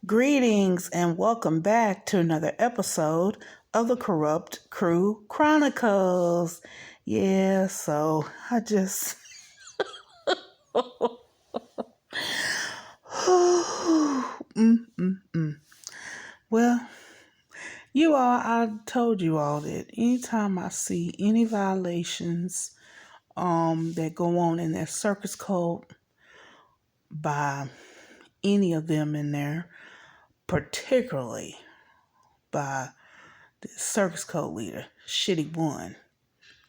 Greetings and welcome back to another episode of the Corrupt Crew Chronicles. Yeah, so I just. Well, I told you all that anytime I see any violations that go on in that circus code by any of them in there, particularly by the circus code leader, Shitty One,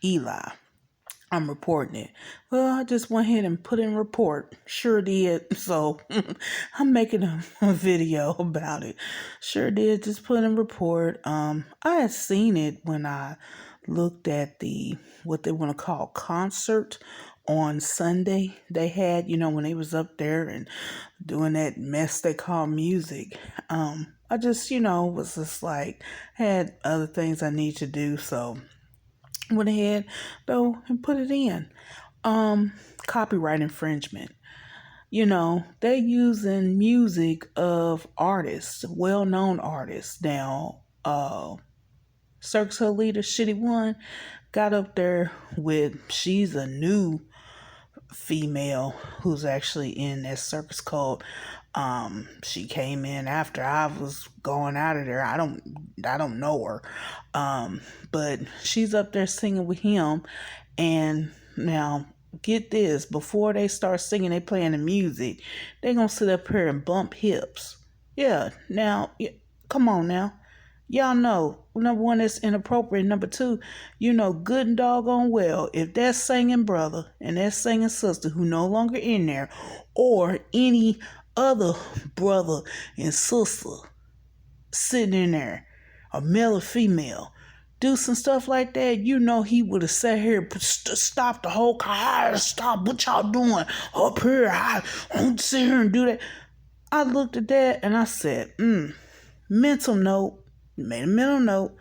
Eli. I'm reporting it. Well, I just went ahead and put in report. Sure did. So I'm making a video about it. Sure did. Just put in report. I had seen it when I looked at the what they want to call concert on Sunday. They had, when they was up there and doing that mess they call music. I just, was just like had other things I need to do, so went ahead though and put it in. Copyright infringement. They're using music of artists, well-known artists. Now, Circus Hill leader Shitty One got up there with, she's a new female who's actually in that circus cult. She came in after I was going out of there. I don't know her. But she's up there singing with him. And now get this, before they start singing, they playing the music, they gonna sit up here and bump hips. Yeah, now, come on now. Y'all know, number one, that's inappropriate. Number two, good and doggone well, if that singing brother and that singing sister who no longer in there, or any other brother and sister sitting in there, a male or female, do some stuff like that, he would have sat here, stopped the whole car. Stop, what y'all doing up here? I don't sit here and do that. I looked at that and I said, mental note. Made a mental note,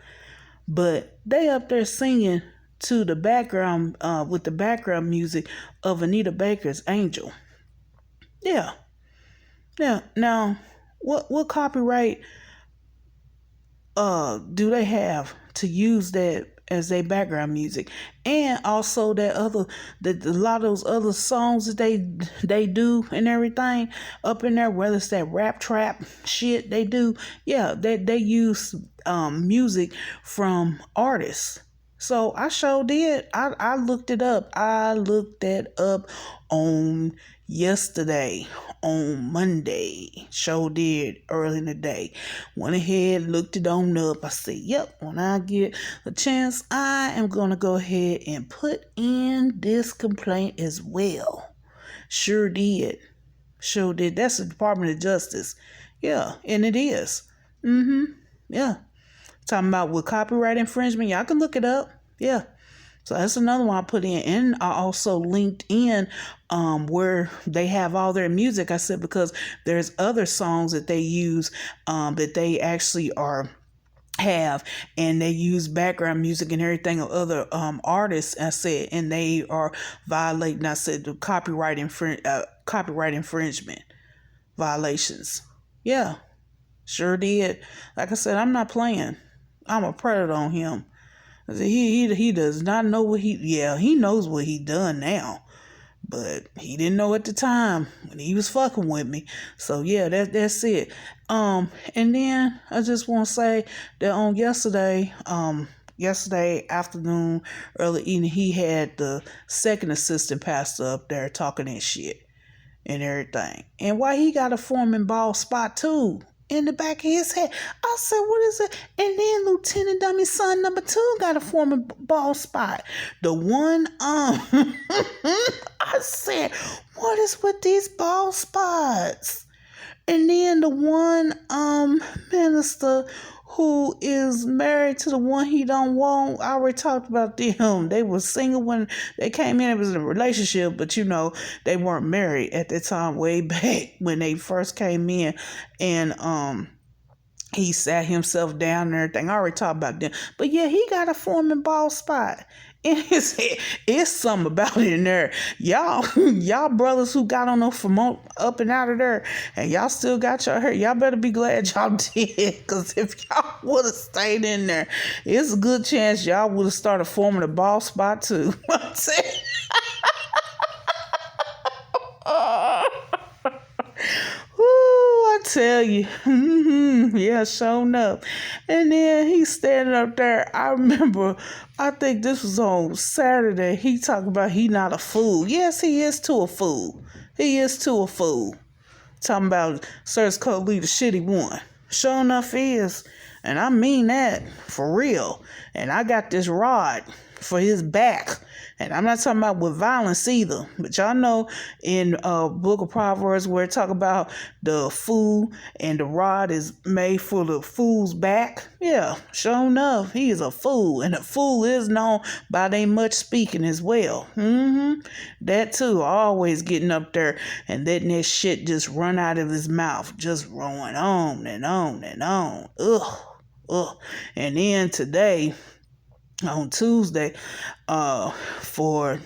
but they up there singing to the background, with the background music of Anita Baker's Angel. Yeah. Now, what copyright do they have to use that as their background music? And also that a lot of those other songs that they do and everything up in there, whether it's that rap trap shit they do, yeah, they use music from artists. So I sure did. I looked it up. I looked that up on yesterday, on Monday. Sure did, early in the day. Went ahead, looked it on up. I said, yep, when I get a chance, I am going to go ahead and put in this complaint as well. Sure did. Sure did. That's the Department of Justice. Yeah, and it is. Yeah. Talking about with copyright infringement, y'all can look it up. Yeah. So that's another one I put in. And I also linked in where they have all their music. I said, because there's other songs that they use that they actually have, and they use background music and everything of other artists. I said, and they are violating, I said, the copyright infringement violations. Yeah. Sure did. Like I said, I'm not playing. I'm a predator on him. I said, he does not know what he knows what he done now, but he didn't know at the time when he was fucking with me. So yeah, that's it. And then I just want to say that on yesterday afternoon, early evening, he had the second assistant pastor up there talking that shit and everything. And why he got a foreman bald spot too in the back of his head. I said, what is it? And then Lieutenant Dummy's son number 2 got a foreman bald spot. The one, I said, what is with these bald spots? And then the one minister who is married to the one he don't want, I already talked about them. They were single when they came in. It was a relationship, but they weren't married at the time, way back when they first came in. And he sat himself down and everything. I already talked about them. But yeah, he got a foreman bald spot. It's something about it in there. Y'all brothers who got on from up and out of there, and y'all still got your hair. Y'all better be glad y'all did, because if y'all would have stayed in there, it's a good chance y'all would have started forming a ball spot too. I'm saying. Woo, I tell you. Yeah, sure enough. And then he's standing up there. I remember, I think this was on Saturday. He talked about he not a fool. Yes, he is to a fool. He is to a fool. Talking about Search Code Leader shitty one. Sure enough is. And I mean that for real. And I got this rod for his back. And I'm not talking about with violence either. But y'all know in Book of Proverbs where it talk about the fool and the rod is made for the fool's back. Yeah, sure enough, he is a fool. And a fool is known by they much speaking as well. That too, always getting up there and letting that shit just run out of his mouth. Just going on and on and on. Ugh. And then today, on Tuesday, for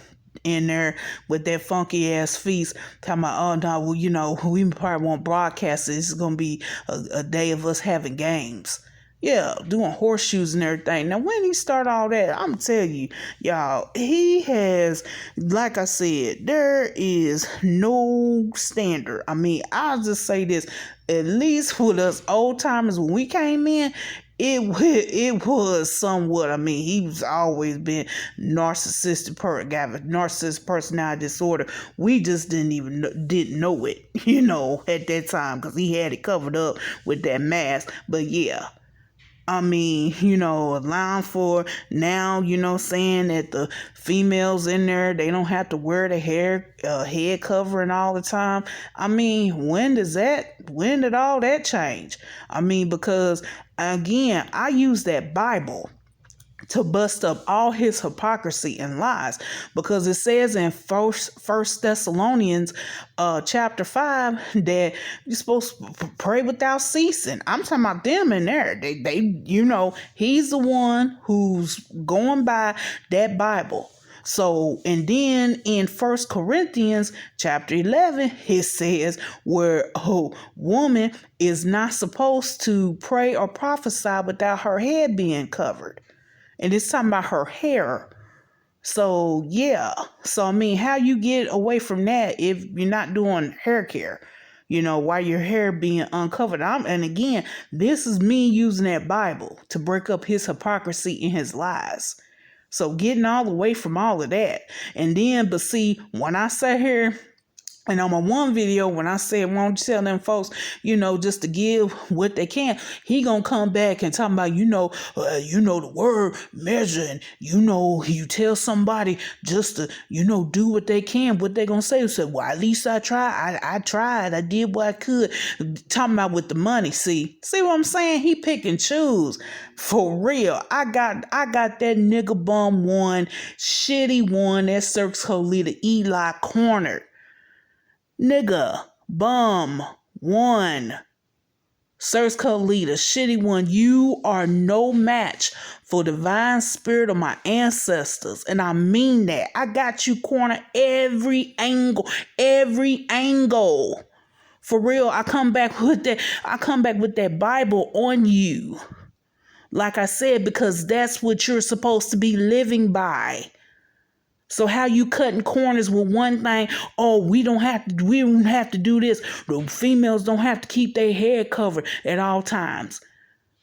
in there with that funky ass feast, talking about, oh no, well, we probably won't broadcast it. This is gonna be a day of us having games. Yeah, doing horseshoes and everything. Now, when he start all that, I'm telling you, y'all, he has, like I said, there is no standard. I mean, I'll just say this, at least with us old timers, when we came in, it was somewhat. I mean, he's always been narcissistic got a narcissistic personality disorder. We just didn't know it, at that time, because he had it covered up with that mask. But yeah. I mean, allowing for now, saying that the females in there, they don't have to wear the head covering all the time. I mean, when did all that change? I mean, because again, I use that Bible to bust up all his hypocrisy and lies, because it says in First Thessalonians chapter 5 that you're supposed to pray without ceasing. I'm talking about them in there. They he's the one who's going by that Bible. So, and then in 1 Corinthians chapter 11, it says where a woman is not supposed to pray or prophesy without her head being covered. And it's talking about her hair. So, yeah. So, I mean, how you get away from that if you're not doing hair care? While your hair being uncovered. And again, this is me using that Bible to break up his hypocrisy and his lies. So, getting all the way from all of that. And then, but see, when I sat here, and on my one video, when I said, won't you tell them folks, just to give what they can, he gonna come back and talk about, the word measure, and you tell somebody just to, do what they can, what they gonna say. Say, well, at least I tried. I tried. I did what I could. Talking about with the money. See what I'm saying? He pick and choose. For real. I got that nigga bum one, shitty one, that Circus leader Eli cornered. Nigga, bum, one, Search Code Leader, shitty one, you are no match for divine spirit of my ancestors. And I mean that. I got you cornered every angle. For real, I come back with that Bible on you. Like I said, because that's what you're supposed to be living by. So how you cutting corners with one thing? Oh, we don't have to do this. The females don't have to keep their hair covered at all times.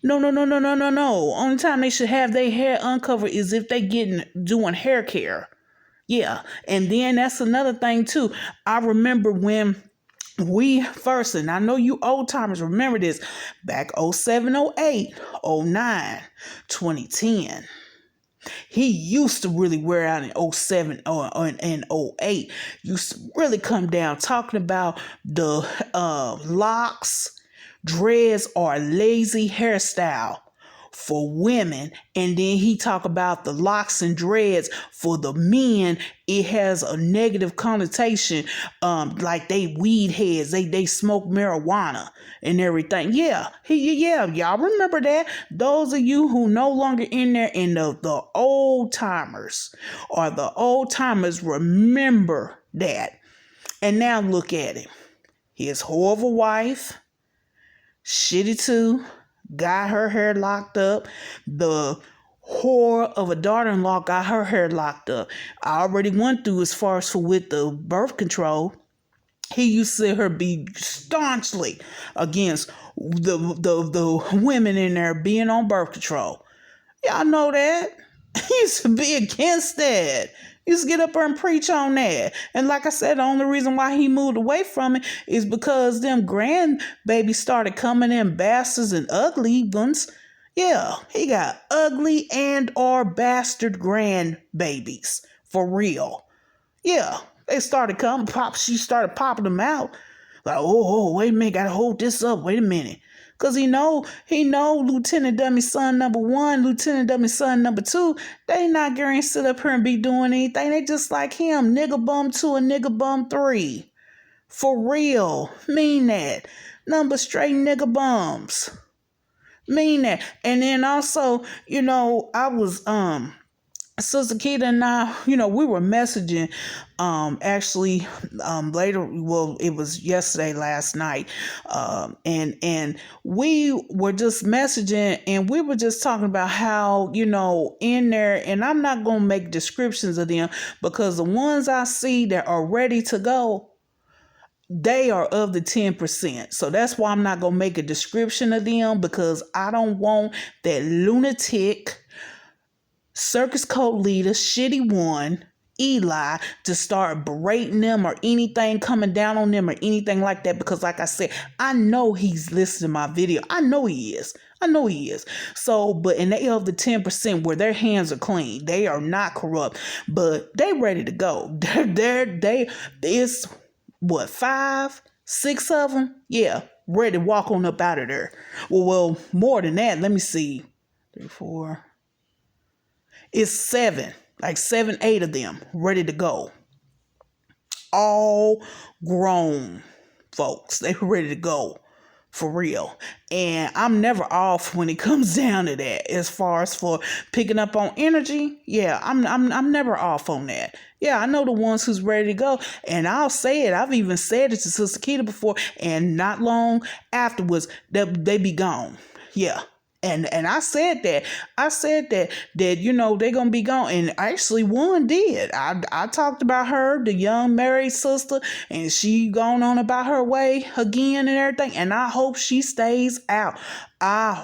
No. Only time they should have their hair uncovered is if they doing hair care. Yeah. And then that's another thing too. I remember when we first, and I know you old timers remember this, back 07, 08, 09, 2010. He used to really wear out in 07 and 08. Used to really come down talking about the locks, dreads, or lazy hairstyle for women, and then he talk about the locks and dreads for the men. It has a negative connotation, like they weed heads, they smoke marijuana and everything. Yeah, y'all remember that. Those of you who no longer in there, and the old timers or the old timers remember that. And now look at him. His horrible wife, shitty too, got her hair locked up. The whore of a daughter-in-law got her hair locked up. I already went through as far as for with the birth control. He used to see her be staunchly against the women in there being on birth control. Y'all know that. He used to be against that. He used to get up there and preach on that. And like I said, the only reason why he moved away from it is because them grandbabies started coming in bastards and ugly ones. Yeah, he got ugly and or bastard grandbabies. For real. Yeah, they started coming. She started popping them out. Like, wait a minute, gotta hold this up. Wait a minute. Cause he know Lieutenant Dummy son number 1, Lieutenant Dummy son number 2, they not going to sit up here and be doing anything. They just like him, nigga bum 2 and nigga bum 3. For real. Mean that. Number straight nigga bums. Mean that. And then also, I was Sister Keita and I, we were messaging, actually, later, well, it was yesterday, last night, and we were just messaging, and we were just talking about how, in there, and I'm not going to make descriptions of them, because the ones I see that are ready to go, they are of the 10%. So that's why I'm not going to make a description of them, because I don't want that lunatic circus cult leader, shitty one, Eli, to start berating them or anything coming down on them or anything like that. Because like I said, I know he's listening to my video. I know he is. So, and they of the 10% where their hands are clean. They are not corrupt, but they ready to go. It's what, 5, 6 of them? Yeah, ready to walk on up out of there. Well, more than that. Let me see. 3, 4. It's 7, like 7, 8 of them ready to go. All grown folks. They ready to go for real. And I'm never off when it comes down to that. As far as for picking up on energy, yeah, I'm never off on that. Yeah, I know the ones who's ready to go. And I'll say it. I've even said it to Sister Keita before, and not long afterwards, they be gone. Yeah. And I said that they're gonna be gone. And actually one did. I talked about her, the young married sister, and she gone on about her way again and everything. And I hope she stays out. And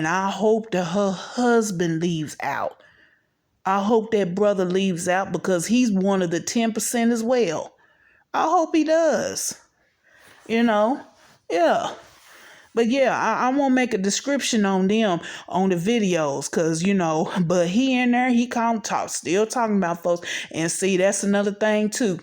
I hope that her husband leaves out. I hope that brother leaves out, because he's one of the 10% as well. I hope he does. Yeah. But yeah, I won't make a description on them on the videos, because, but he in there, he still talking about folks. And see, that's another thing too.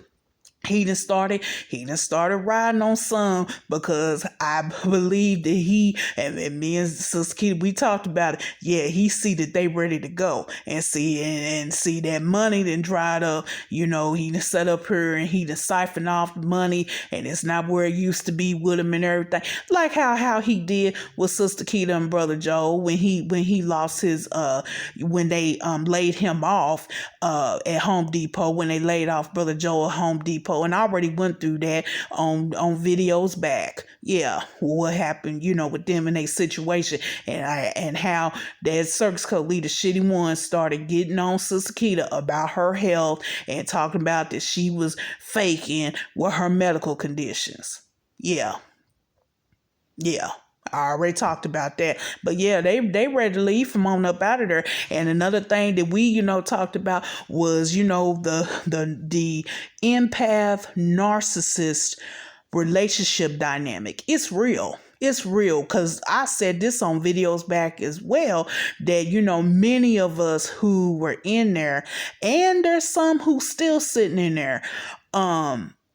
He done started riding on some, because I believe that he, and me and Sister Keita, we talked about it. Yeah, he see that they ready to go, and see that money done dried up. He done set up here, and he done siphoned off the money, and it's not where it used to be with him and everything. Like how he did with Sister Keita and Brother Joe when he lost his when they laid him off at Home Depot, when they laid off Brother Joe at Home Depot. And I already went through that on videos back. Yeah, what happened, with them in a situation, and how that circus cult leader, shitty one, started getting on Sister Keita about her health and talking about that she was faking with her medical conditions. Yeah. I already talked about that. But yeah, they ready to leave from on up out of there. And another thing that we, talked about was, the empath narcissist relationship dynamic. It's real. Because I said this on videos back as well, that, many of us who were in there, and there's some who still sitting in there,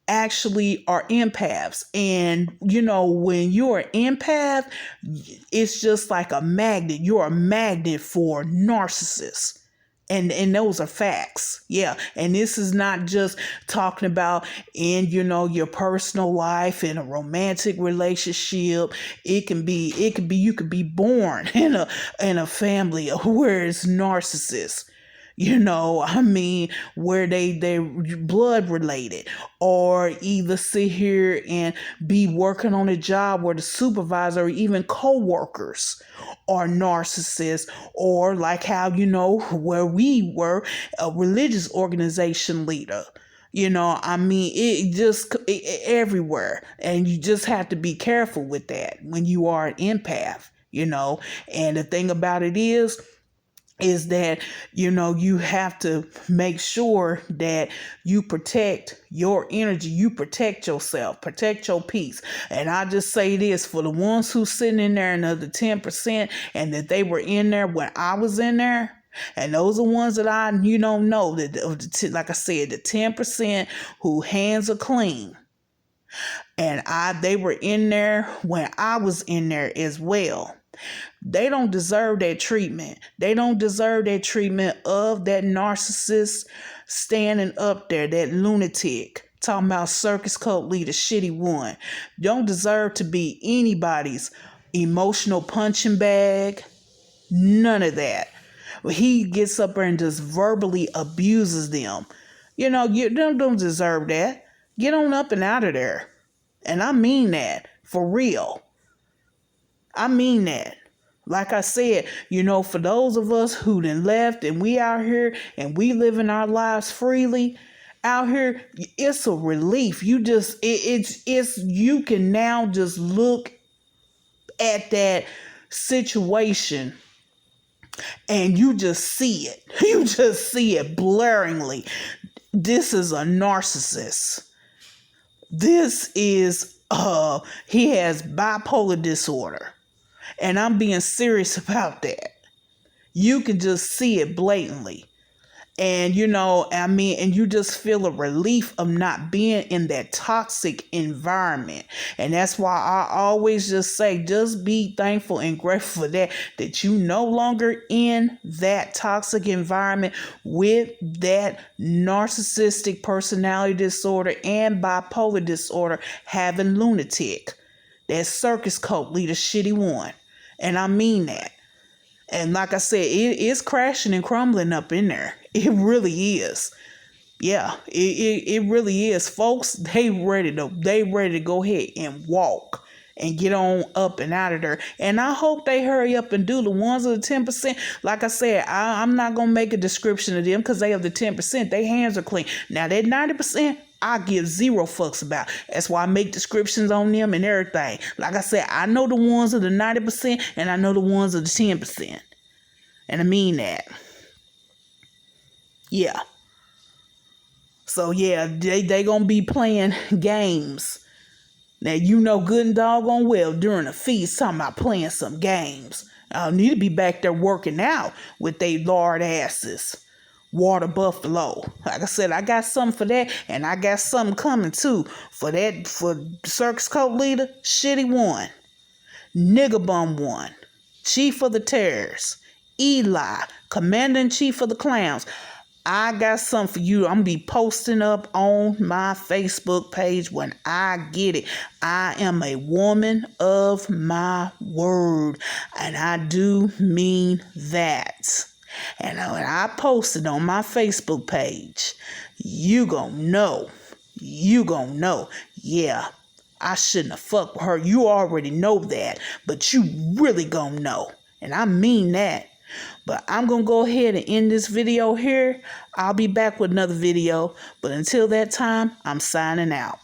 actually are empaths. And, you know, when you're an empath, it's just like a magnet. You're a magnet for narcissists. And those are facts. Yeah. And this is not just talking about in, you know, your personal life, in a romantic relationship. You could be born in a family where it's narcissists. You know, I mean, where they blood related, or either sit here and be working on a job where the supervisor or even co-workers are narcissists, or like how, you know, where we were a religious organization leader. You know, I mean, everywhere. And you just have to be careful with that when you are an empath, you know. And the thing about it is that, you know, you have to make sure that you protect your energy, you protect yourself, protect your peace. And I just say this for the ones who sitting in there, another 10%, and that they were in there when I was in there. And those are ones that I, you don't know that, like I said, the 10% who hands are clean. And they were in there when I was in there as well. They don't deserve that treatment. They don't deserve that treatment of that narcissist standing up there, that lunatic, talking about circus cult leader, shitty one. Don't deserve to be anybody's emotional punching bag. None of that. He gets up there and just verbally abuses them. You know, you don't deserve that. Get on up and out of there. And I mean that for real. I mean that. Like I said, you know, for those of us who done left and we out here and we living our lives freely out here, it's a relief. You just, you can now just look at that situation and you just see it. You just see it blaringly. This is a narcissist. This is, he has bipolar disorder. And I'm being serious about that. You can just see it blatantly. And, you know, I mean, and you just feel a relief of not being in that toxic environment. And that's why I always just say, just be thankful and grateful for that you no longer in that toxic environment with that narcissistic personality disorder and bipolar disorder having lunatic. That circus cult leader, shitty one. And I mean that. And like I said, it is crashing and crumbling up in there. It really is. Yeah, it really is. Folks, they ready to go ahead and walk and get on up and out of there. And I hope they hurry up and do. The ones of the 10%. Like I said, I'm not going to make a description of them because they have the 10%. Their hands are clean. Now, that 90%, I give zero fucks about. That's why I make descriptions on them and everything. Like I said, I know the ones of the 90% and I know the ones of the 10%. And I mean that. Yeah. So yeah, they gonna be playing games. Now you know good and doggone well during a feast talking about playing some games. I'll need to be back there working out with they lard asses. Water buffalo. Like I said, I got something for that, and I got something coming too for that, for circus cult leader, shitty one, nigger bum one, chief of the terrors, Eli, commander-in-chief of the clowns. I got something for you. I'm going to be posting up on my Facebook page when I get it. I am a woman of my word, and I do mean that. And when I post it on my Facebook page, you gonna know. You gonna know. Yeah, I shouldn't have fucked with her. You already know that, but you really gonna know. And I mean that. But I'm going to go ahead and end this video here. I'll be back with another video. But until that time, I'm signing out.